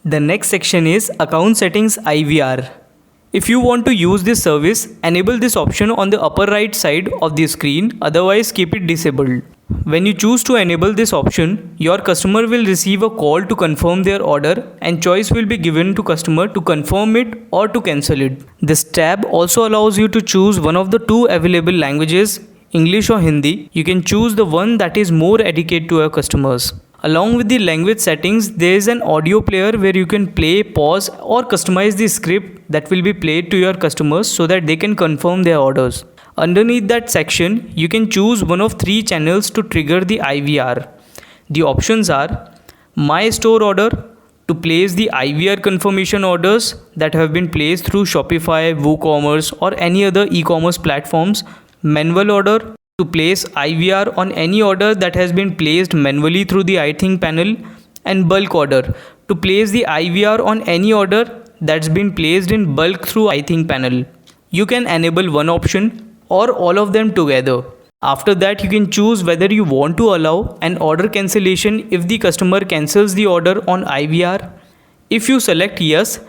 The next section is Account Settings IVR. If you want to use this service, enable this option on the upper right side of the screen, otherwise keep it disabled. When you choose to enable this option, your customer will receive a call to confirm their order and choice will be given to customer to confirm it or to cancel it. This tab also allows you to choose one of the two available languages, English or Hindi. You can choose the one that is more adequate to your customers. Along with the language settings, there is an audio player where you can play, pause or customize the script that will be played to your customers so that they can confirm their orders. Underneath that section, you can choose one of three channels to trigger the IVR. The options are My Store Order to place the IVR confirmation orders that have been placed through Shopify, WooCommerce or any other e-commerce platforms, Manual Order to place IVR on any order that has been placed manually through the iThink panel, and bulk order to place the IVR on any order that's been placed in bulk through iThink panel. You can enable one option or all of them together. After that, you can choose whether you want to allow an order cancellation if the customer cancels the order on IVR. If you select yes,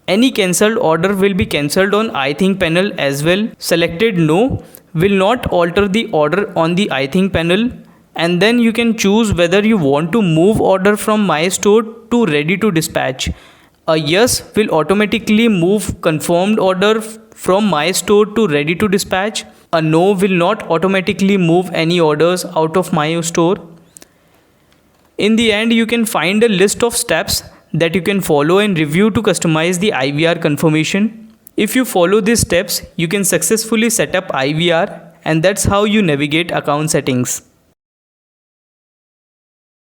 any cancelled order will be cancelled on iThink panel as well. Selected no will not alter the order on the iThink panel, and then you can choose whether you want to move order from My Store to Ready to Dispatch. A yes will automatically move confirmed order from My Store to Ready to Dispatch. A no will not automatically move any orders out of My Store. In the end, you can find a list of steps that you can follow and review to customize the IVR confirmation. If you follow these steps, you can successfully set up IVR, and that's how you navigate account settings.